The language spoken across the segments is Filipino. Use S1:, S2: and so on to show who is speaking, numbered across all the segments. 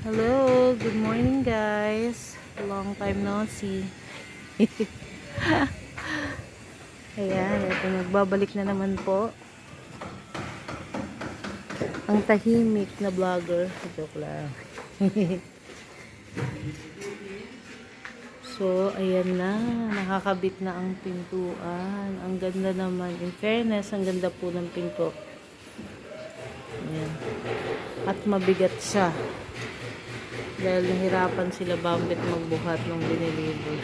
S1: Hello, good morning guys. Long time no see. Ayan, ito nagbabalik na naman po ang tahimik na vlogger. Joke lang. So, ayan na. Nakakabit na ang pintuan. Ang ganda naman. In fairness, ang ganda po ng pinto. Ayan. At mabigat siya. Dahil nahirapan sila Bambit magbuhat nung dineliver.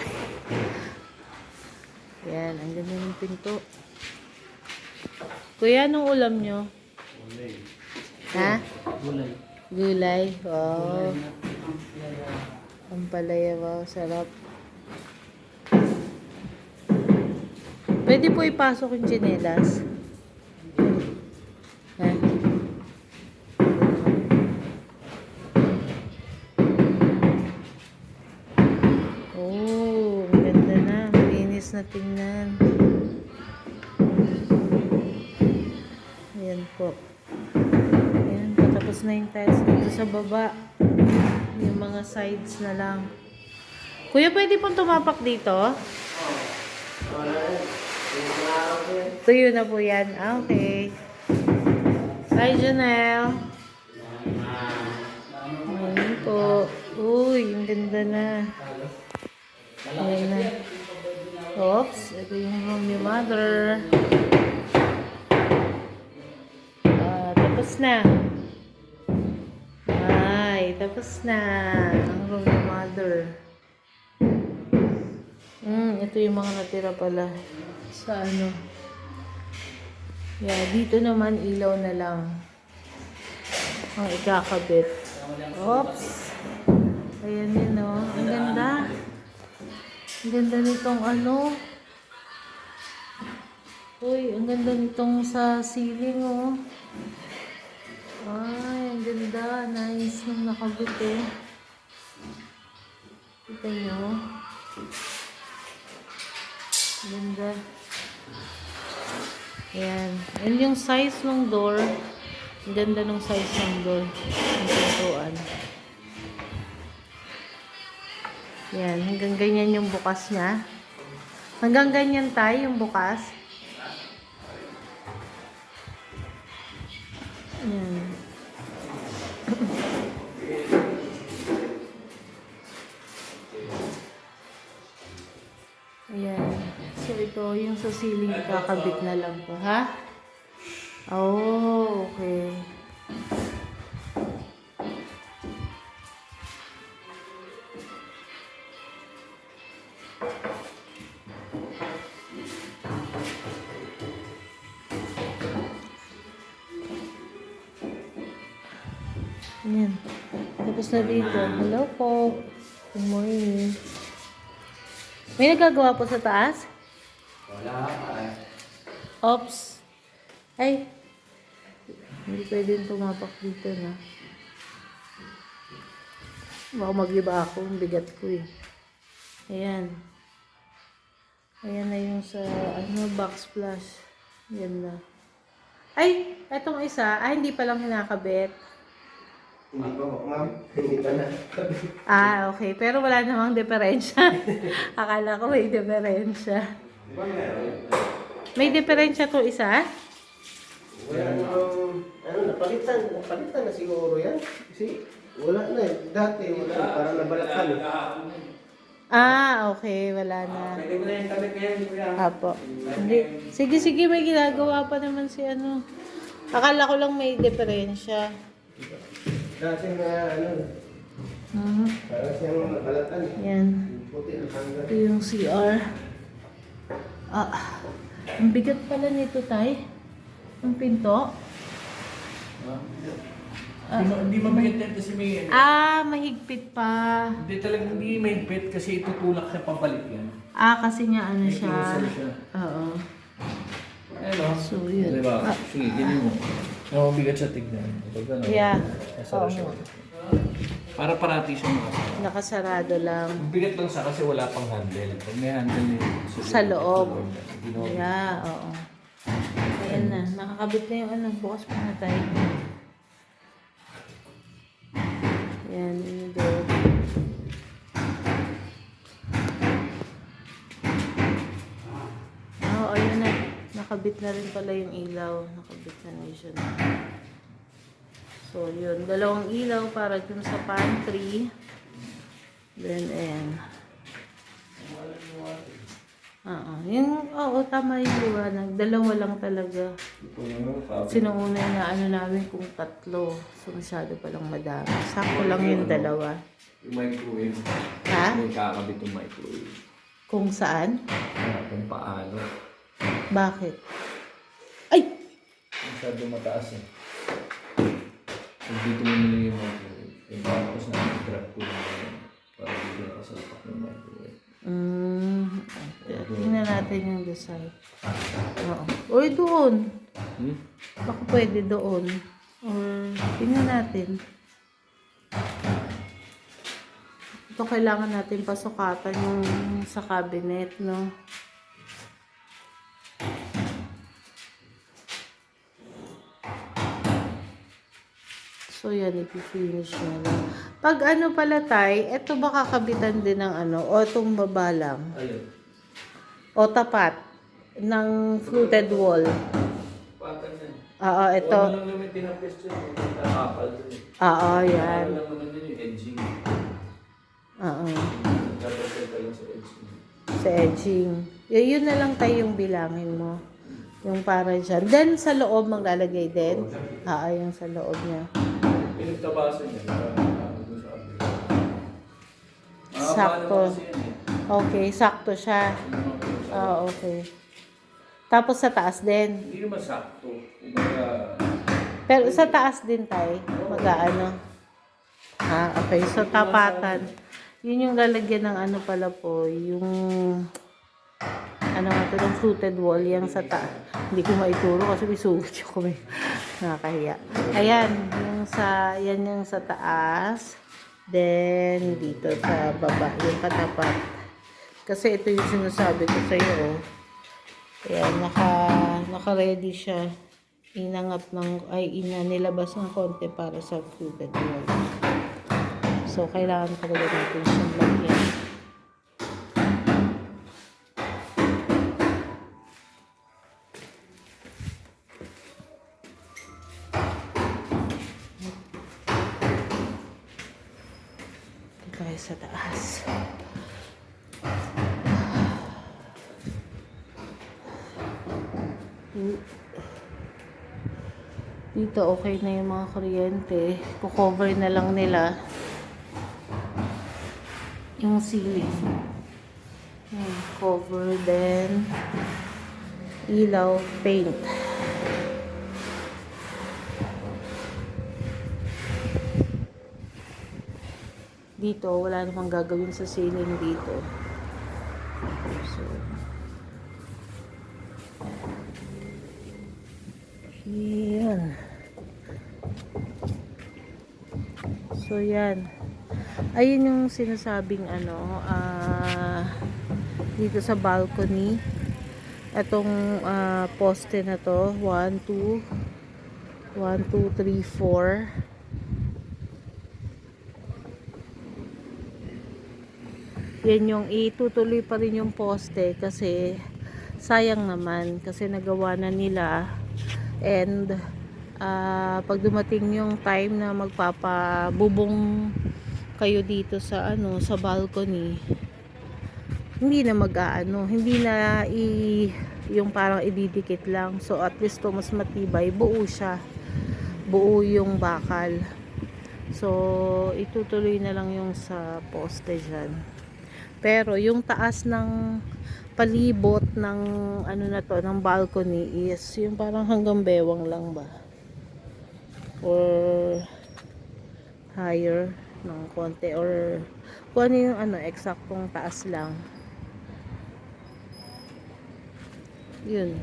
S1: Yan, ang ganda ng pinto. Kuya, anong ulam nyo?
S2: Gulay.
S1: Ha?
S2: Gulay.
S1: Gulay. Wow. Ampalaya, wow. Sarap. Pwede po ipasok yung tsinelas. Ha? Oh, ang ganda na. Malinis na tingnan. Ayan po. Ayan, patapos na yung tiles dito sa baba. Yung mga sides na lang. Kuya, pwede pong tumapak dito? Tuyo na po yan. Ah, okay. Hi, Janelle. Ayan po. Uy, ang ganda na. Ayan na. Oops, ito yung room ni mother. Tapos na. Ay, tapos na. Ang room ni mother. Ito yung mga natira pala sa ano. Yeah, dito naman ilaw na lang ang ikakabit. Oops. Ayan yun, oh. Ang ganda. Ang ganda nitong ano. Uy, ang ganda nitong sa ceiling, oh. Ay, ang ganda. Nice nung nakabit, eh. Kita nyo. Ganda. Ayan. Ayan yung size ng door. Ang ganda ng size ng door. Ang pintuan. Ayan. Hanggang ganyan yung bukas niya. Hanggang ganyan tayo yung bukas. Ayan. Ayan. So, ito yung sa ceiling kakabit na lang po, ha? Oh, okay. Ayan. Tapos na dito. Hello po. Good morning. May nagagawa po sa taas?
S2: Wala.
S1: Oops. Ay. Hindi pwedeng tumapak dito na. Baka mag-iba ako. Ang bigat ko eh. Ayan. Ayan na yung sa ano, backsplash. Ayan na. Ay! Etong isa. Ay, hindi pa lang hinakabit.
S2: Hindi pa, ma'am. Hindi pa na.
S1: Ah, okay. Pero wala namang diferensya. Akala ko may diferensya. May diferensya to isa?
S2: Wala namang, napalitan na siguro yan. Kasi wala na eh. Dati wala, parang nabalatan eh.
S1: Ah, okay. Wala na.
S2: Pwede mo na yung tabi kaya, kuya.
S1: Apo. Hindi. Sige, sige. May ginagawa pa naman si ano. Akala ko lang may diferensya.
S2: Dati na ano, parang siyang nabalatan eh.
S1: Yan.
S2: Puti ang hanggang.
S1: Ito yung CR. Ah, ang bigat pala nito, Tay. Ang pinto.
S3: Hindi mabigat yan kasi may...
S1: Ah, mahigpit pa.
S3: Hindi talagang hindi mahigpit kasi itutulak siya pabalik yan.
S1: Ah, kasi nga ano
S3: May
S1: siya.
S3: closer siya.
S1: Oo.
S3: Ayun o.
S1: So, yun.
S3: Diba?
S1: Ah.
S3: Sige, ganyan mo. No, mabigat siya tignan. Ito gano'n.
S1: Yeah.
S3: Nasara siya.
S1: Oo.
S3: Para parati siya makasara.
S1: Nakasarado lang.
S3: Mabigat lang siya kasi wala pang handle. Pag may handle yun,
S1: Sa loob.
S3: Ginawa.
S1: Yeah, oo. Ayan na. Nakakabit na yung ano. Bukas pa na tayo. Ayan, yun doon. Oh, ayun na. Nakabit na rin pala yung ilaw. Nakabit na rin siya. So, yun. Dalawang ilaw para dun sa pantry. Then, ayan. Oo, tama yung liwanag. Dalawa lang talaga. Sinuuna na ano namin kung tatlo. So, masyado palang madami. Sakto lang yung dalawa.
S3: Yung microwave.
S1: Ha?
S3: May kakabit yung microwave.
S1: Kung saan?
S3: Kung paano.
S1: Bakit? Ay!
S3: Masyado mataas eh. Kung dito mo nila yung microwave. Yung tapos na i-drop ko yung para dito na sa lapak ng microwave.
S1: Tingnan natin yung design. Oo. Uy, doon. Baka pwede doon. Or, tingnan natin. Ito kailangan natin pasukatan yung sa cabinet, no? So, yan, ipifinish na lang. Pag ano pala, Tay, ito ba kakabitan din ng ano? O itong baba lang?
S3: Ayun.
S1: O tapat ng fluted wall?
S3: Patan yan.
S1: Oo, ito.
S3: Ano lang naman tinapis dyan. Nakakapal dun eh.
S1: Oo, yan.
S3: Ano lang naman din yung edging.
S1: Oo.
S3: Napasal ka lang sa edging.
S1: Sa edging. Yun na lang tayo yung bilangin mo. Yung parang dyan. Then, sa loob maglalagay din? Oo, yung sa loob niya.
S3: Pinagtabasan niya.
S1: Sakto. Okay, sakto siya. Okay. Tapos sa taas din.
S3: Hindi naman sakto. Kumbaga,
S1: Pero sa taas din tayo. Mag-ano. Okay. So, tapatan. Yun yung lalagyan ng ano pala po. Yung ano nga ito, ng fluted wall. Yung sa taas. Hindi ko maituro kasi may sugat yung kumi. Nakakahiya. Ayan. Yan yung sa taas. Then, dito sa baba. Yung katapat. Kasi ito yung sinasabi ko sa'yo. Oh. Ayan. Naka-ready siya. Nilabas ng konti para sa fluted wall. So, kailangan talaga natin siyang lagyan. Ito tayo sa taas. Dito okay na yung mga kuryente. Cover na lang nila yung ceiling. Cover, then ilaw, paint. Dito wala namang gagawin sa ceiling dito. So, yan. So, yan. Ayun yung sinasabing ano, dito sa balcony. Itong poste na to. 1, 2, 3, 4. Yan yung itutuloy pa rin yung poste kasi sayang naman kasi nagawa na nila. And pag dumating yung time na magpapabubong kayo dito sa ano, sa balcony, hindi na hindi na yung parang ididikit lang. So at least to mas matibay, buo siya. Buo yung bakal. So itutuloy na lang yung sa poste dyan. Pero yung taas ng palibot ng ano na to, ng balcony is yung parang hanggang bewang lang ba, or higher ng konti, or kung ano yung ano, eksaktong taas lang yun.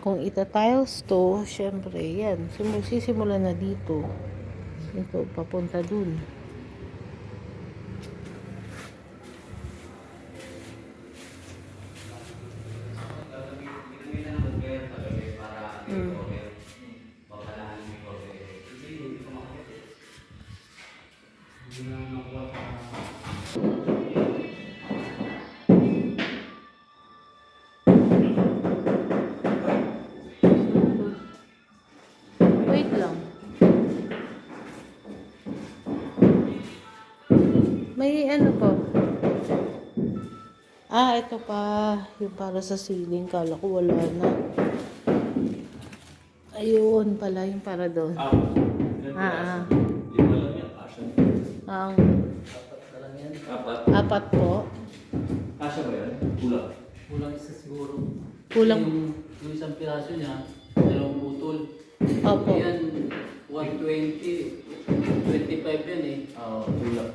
S1: Kung ita-tiles to, syempre, yan. Sisimula na dito. Ito, papunta dun. Wait lang. May ano po? Ah, ito pa. Yung para sa ceiling. Kala ko wala na. Ayun pala. Yung para doon. Ah, ah.
S3: Lima lang yan, kasha.
S1: Ang
S4: Apat na lang yan.
S3: Apat.
S1: apat po.
S3: Kasha ba yan? Kulang.
S4: Kulang isa siguro.
S1: Kulang.
S4: Yung isang piraso niya, dalawang putol.
S1: Opo.
S4: Yan, 120, 25 yan eh.
S3: Kulang.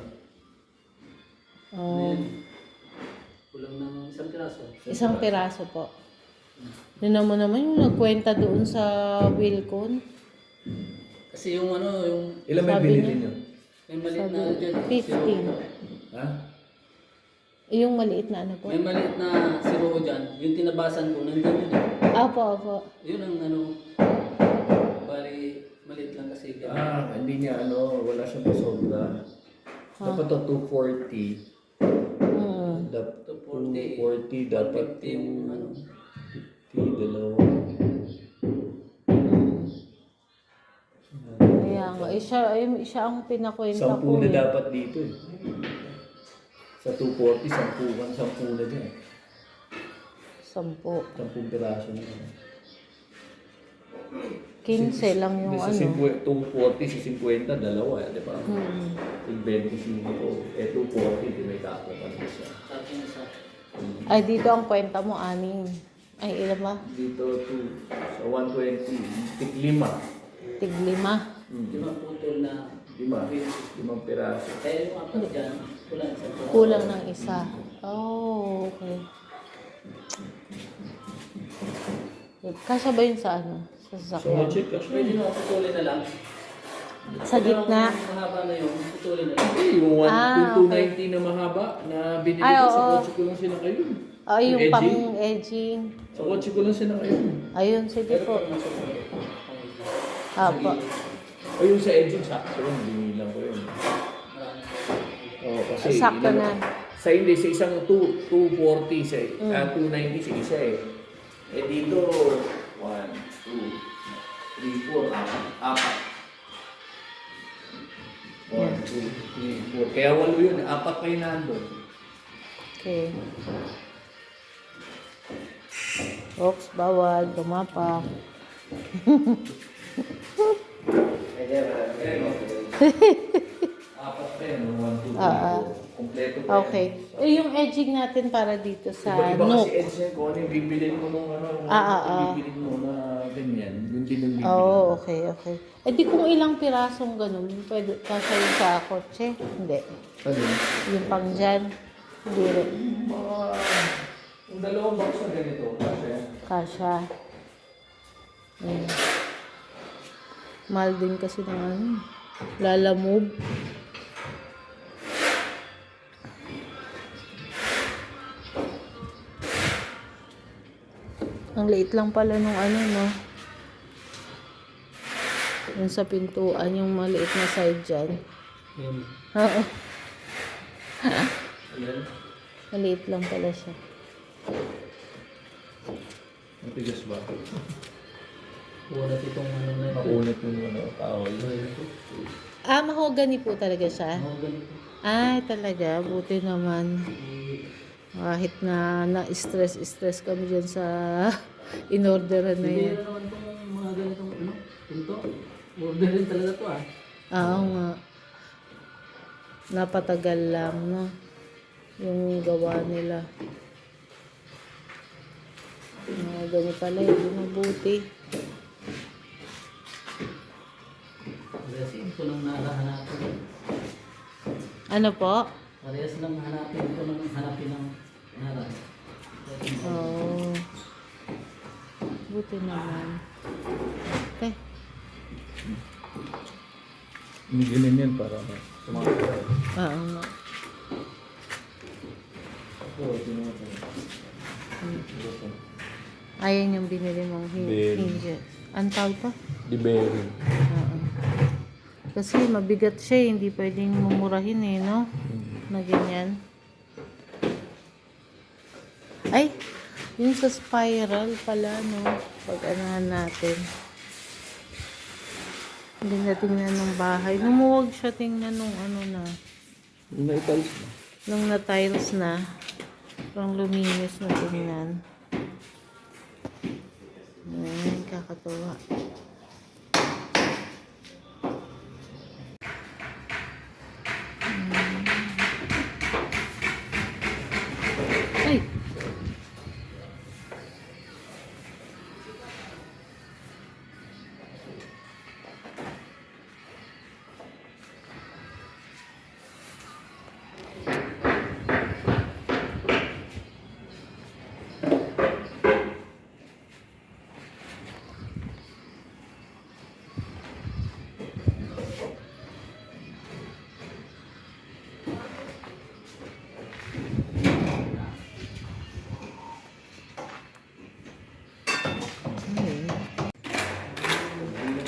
S1: Oh,
S4: Yan. Kulang ng isang piraso.
S1: isang piraso po. Yun mo naman yung nagkwenta doon sa Wilcon.
S4: Kasi yung ano, yung
S3: Ilan may
S1: Sabi
S3: binili
S1: niya.
S3: niyo?
S4: may maliit na dyan.
S1: 15.
S3: Ha?
S1: Yung maliit na ano po?
S4: May maliit na siro dyan. Yung tinabasan ko, nandyan yun eh.
S1: Opo, opo.
S4: Yun ang ano, bali maliit lang kasi.
S3: Hindi niya wala siyang pasobra. Dapat to 240. Dapat 240, dapat
S4: 150 yung ano.
S3: 50, dalawa.
S1: Kaya nga, siya ang pinakwenta ko.
S3: 10 na
S1: eh.
S3: dapat dito eh. Sa 240, 10 na dyan.
S1: 10.
S3: 10 piraso na.
S1: 15 lang yung
S3: Sa
S1: ano.
S3: 240, sa 50, dalawa di ba?
S1: Hmm.
S3: Yung 25 ko, 240, di may tapo pa na siya.
S4: Sa akin isa.
S1: Ay, dito ang kwenta mo, 6. Ay, ilan ba?
S3: Dito, sa 120, tig 5.
S1: Tig 5.
S4: Limang putol na
S3: 5 piraso.
S4: kaya yung apat dyan, kulang isang piraso.
S1: Kulang ng isa. Oh, okay. Kasya ba yun sa ano? Sa
S3: So,
S1: sasakyan?
S3: check ka
S4: Pwede naman putulin na lang.
S1: Sa gitna.
S4: Yung mahaba na yun, putulin na lang.
S3: Yung
S1: Ah,
S3: 290 na mahaba na binili
S1: Ay,
S3: ko sa
S1: oo.
S3: kotse ko lang sila kayo.
S1: Ay, yung
S3: Edging?
S1: pang-edging.
S3: Sa kotse ko lang sila kayo.
S1: Ayun, sige
S4: Pero
S1: po.
S4: pag nasa putol,
S1: Apo.
S3: O yung sa edging, sakto yun. Binilang ko yun.
S4: marami.
S3: Oo, kasi
S1: Sakto na.
S3: Sa hindi, sa isang 240, sa 290 sa isa eh. Eh dito, 1, 2, 3, 4, apat. 1, 2, 3, 4. Kaya 8 yun, apat pa yung nandun.
S1: Okay. Oops, bawal. Tumapak.
S3: Apat pa yun, 1, 2, 3,
S1: Ah,
S3: 4. Kompleto pa
S1: Okay.
S3: yan.
S1: Eh, yung edging natin para dito sa
S3: Iba-iba
S1: nook.
S3: kasi edge yan, kung ano yung bibilin mo nung bibilin mo na ganyan, yung din yung bibilin.
S1: Oh, okay, okay. Eh di kung ilang pirasong ganun, pwede kasya yun sa kotse? Hindi.
S3: Ano yun?
S1: Yung pang dyan, hindi rin.
S3: Yung dalawang box na ganito, kasi
S1: Kasya. Ayan. Mahal din kasi ng ano. Lalamove. Ang liit lang pala nung ano, no? Yung sa pintuan, yung maliit na side dyan.
S4: Yun.
S1: Oo.
S3: ayan,
S1: Maliit lang pala siya.
S3: matigas ba?
S4: Wala itong ano na ito.
S3: Makunit yung tao yun.
S1: Ah, mahogany po talaga siya.
S4: Mga ganito.
S1: Ay, talaga. Buti naman. Kahit na na-stress kami dyan sa in-orderan na
S4: Hindi
S1: yan.
S4: na naman itong mga ganitong ano, pinto. Order rin talaga to ah.
S1: Oo nga. Napatagal lang, no? Yung gawa nila. Mga ganito pala, hindi mabuti.
S4: Parehas ito nang nakahanapin.
S1: Ano po?
S4: Parehas lang hanapin ito nang hanapin ng harap.
S1: Oo. Buti naman. Okay.
S3: Hindi ganun yan para tumakot.
S1: Oo nga.
S3: Oo, tinuha ko.
S1: Ayan yung binili mong
S3: Bell.
S1: hinges. Ang tawag pa?
S3: Di bearing.
S1: Oo. Kasi mabigat siya, hindi pwedeng mumurahin eh, no? Na ganyan. Ay, yung sa spiral pala, no? Pag-anahan natin. Hindi na tingnan ng bahay. Lumuwag siya tingnan nung ano na.
S3: Yung na-tiles na.
S1: Nung na-tiles na. Parang luminis na tingnan. Ayan, kakatuwa. Ay!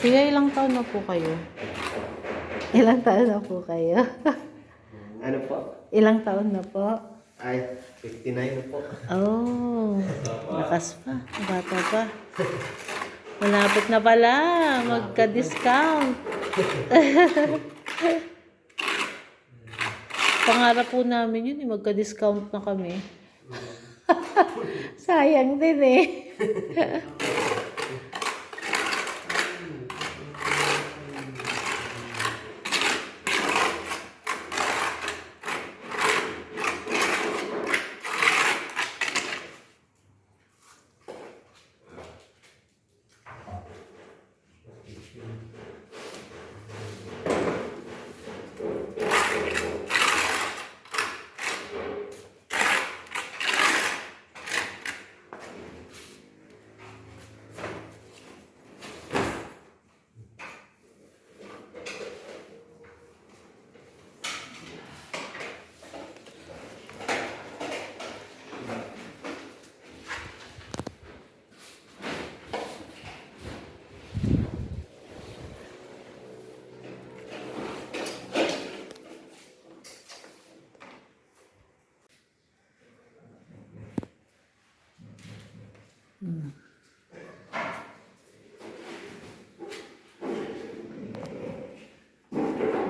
S1: Kuya, ilang taon na po kayo? Ilang taon na po kayo?
S2: Ano po?
S1: Ilang taon na po?
S2: Ay, 59 na po.
S1: Oh, lakas pa. Bata pa. Malapit na pala. Magka-discount. Pangarap po namin yun, magka-discount na kami. Sayang din eh.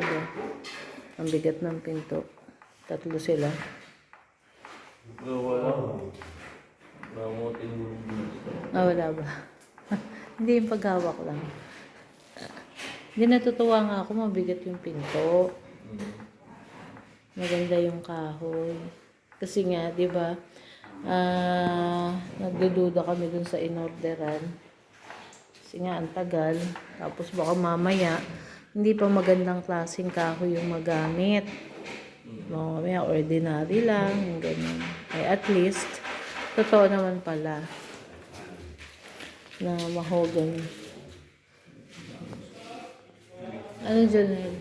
S1: Diba? Ang bigat ng pinto. Tatlo sila.
S3: Wala. Wala mo tinulong na.
S1: Wala ba? Hindi yung paghawak lang. Hindi natutuwa nga ako, mabigat yung pinto. Maganda yung kahoy. Kasi nga, di ba, nagdududa kami dun sa inorderan. Kasi nga, ang tagal. Tapos baka mamaya, hindi pa magandang klaseng kahoy yung magamit. Mamaya, ordinary lang, yung ganun. Ay, at least, totoo naman pala na mahogany. Ano dyan, Nel?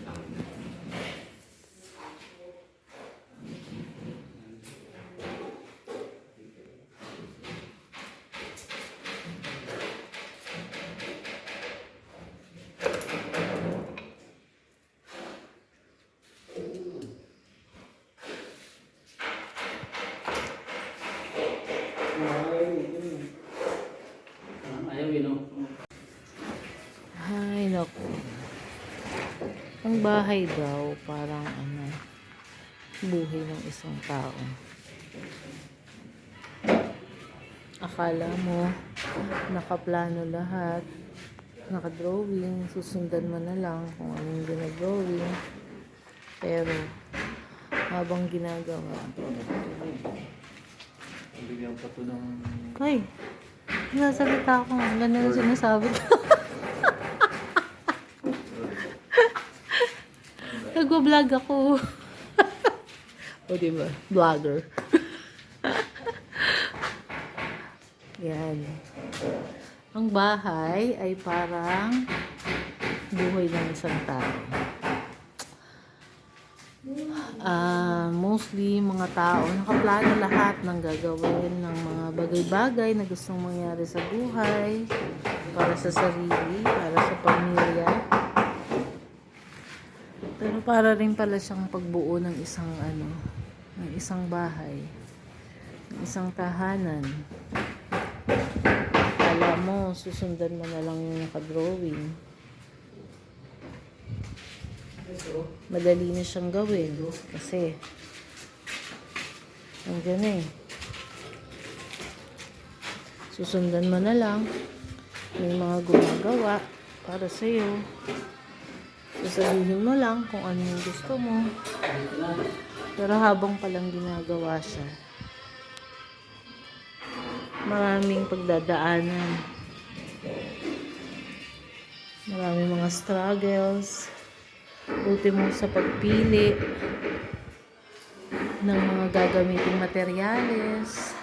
S4: Ayaw yun, no?
S1: Ay, naku. Ang bahay daw, parang ano, buhay ng isang tao. Akala mo, nakaplano lahat, nakadrawing, susundan mo na lang kung anong ginadrawing. Pero, habang ginagawa,
S3: Bigyan pa to ng...
S1: ay, nasalita ko, ang ganda na sinasabi ko. Nagwa-vlog ako. O, diba? Vlogger. Yan. Ang bahay ay parang buhay ng isang tao. Mostly mga tao nakaplano lahat ng gagawin ng mga bagay-bagay na gustong mangyari sa buhay, para sa sarili, para sa pamilya. Pero para rin pala siyang pagbuo ng isang ano, ng isang bahay, ng isang tahanan. Kala mo, susundan mo na lang yung nakadrawing. Madali na siyang gawin kasi nandiyan eh. Susundan mo na lang. May mga gumagawa para sa'yo. Sasabihin mo lang kung ano yung gusto mo. Pero habang palang ginagawa siya, maraming pagdadaanan. Maraming mga struggles. Ultimo sa pagpili ng mga gagamiting materyales.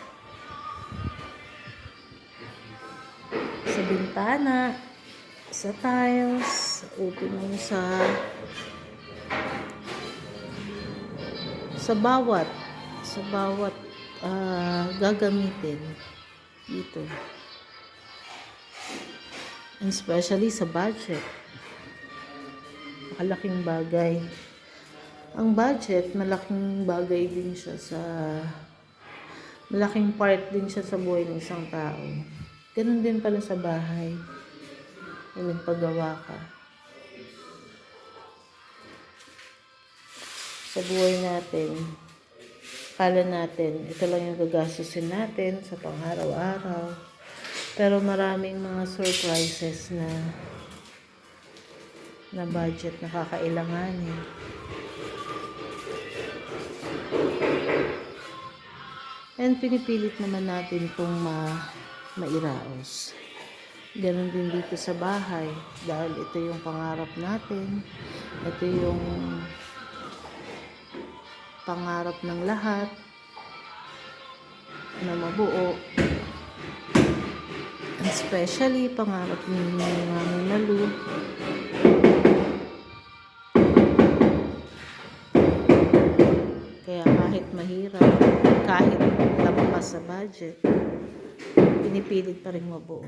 S1: Sa bintana, sa tiles, ultimo sa bawat gagamitin dito. And especially sa budget. Malaking bagay. Ang budget, malaking bagay din siya malaking part din siya sa buhay ng isang tao. Ganun din pala sa bahay. May paggawa ka. Sa buhay natin, kala natin, ito lang yung gagastusin natin sa pang-araw-araw. Pero maraming mga surprises na budget na kakailanganin. And pinipilit naman natin itong mairaos. Ganon din dito sa bahay. Dahil ito yung pangarap natin. Ito yung pangarap ng lahat na mabuo. Especially pangarap ni Mami Malu. Kaya kahit mahirap, kahit lampas sa budget, pinipilit pa rin mabuo.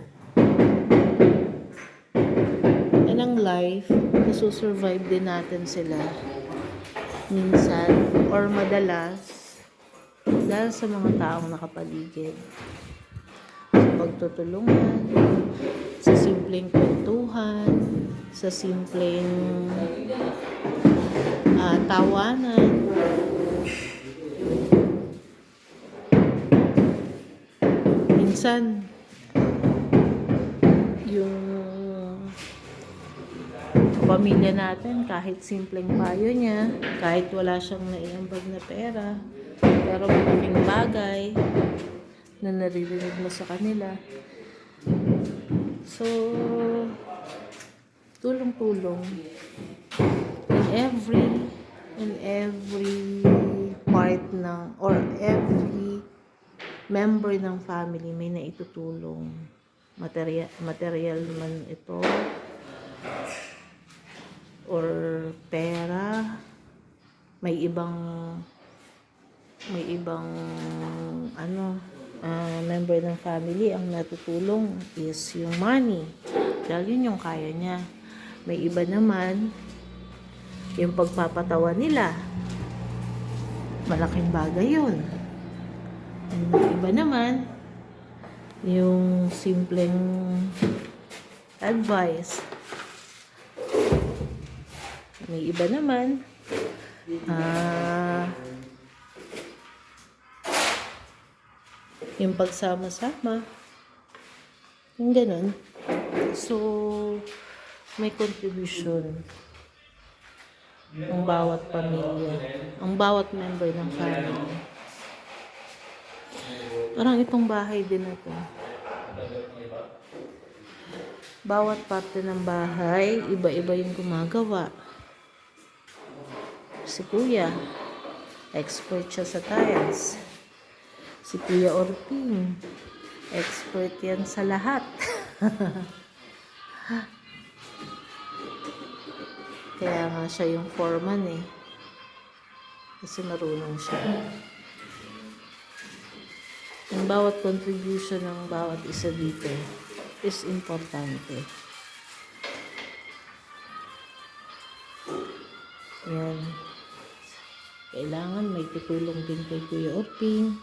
S1: And ang life, nasusurvive din natin sila minsan or madalas dahil sa mga taong nakapaligid. Sa pagtutulungan, sa simpleng kwentuhan, sa simpleng tawanan. Minsan, yung pamilya natin, kahit simpleng payo niya, kahit wala siyang naiambag na pera, pero malaking bagay na naririnig mo sa kanila. So, tulong-tulong in every part ng, or every member ng family may naitutulong. Material man ito, or pera, may ibang member ng family ang natutulong is yung money, dahil yun yung kaya niya. May iba naman yung pagpapatawa nila, malaking bagay yun. And may iba naman yung simpleng advice. May iba naman yung pagsama-sama, yung ganun. So may contribution ang bawat pamilya, ang bawat member ng family. Parang itong bahay din na to, bawat parte ng bahay, iba-iba yung gumagawa. Si Kuya, expert siya sa tiles. Si Kuya Orping, expert yan sa lahat. Kaya nga siya yung foreman eh. Kasi marunong siya. Ang bawat contribution ng bawat isa dito is importante. Yan. Kailangan may tutulong din kay Kuya Oping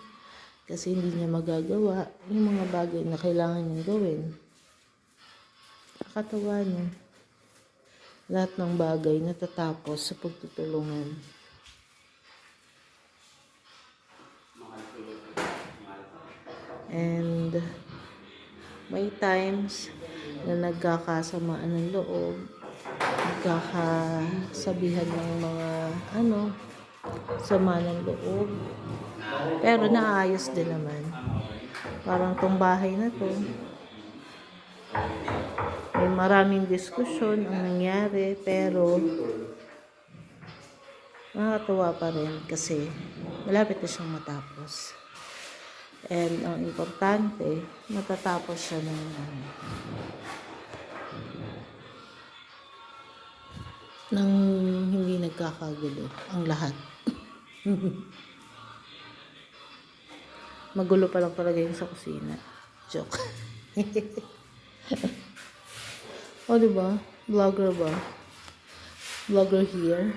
S1: kasi hindi niya magagawa yung mga bagay na kailangan niyang gawin. Nakakatawa, no? Lahat ng bagay natatapos sa pagtutulungan. And may times na nagkakasamaan ng loob, nagkakasabihan ng mga sama ng loob. Pero naayos din naman. Parang tong bahay na to, may maraming diskusyon ang nangyari, pero nakakatuwa pa rin kasi malapit na siyang matapos. And ang importante, matatapos siya ng hindi nagkakagulo ang lahat. Magulo pa lang talaga yung sa kusina. Joke. O, diba? Vlogger ba? Vlogger here.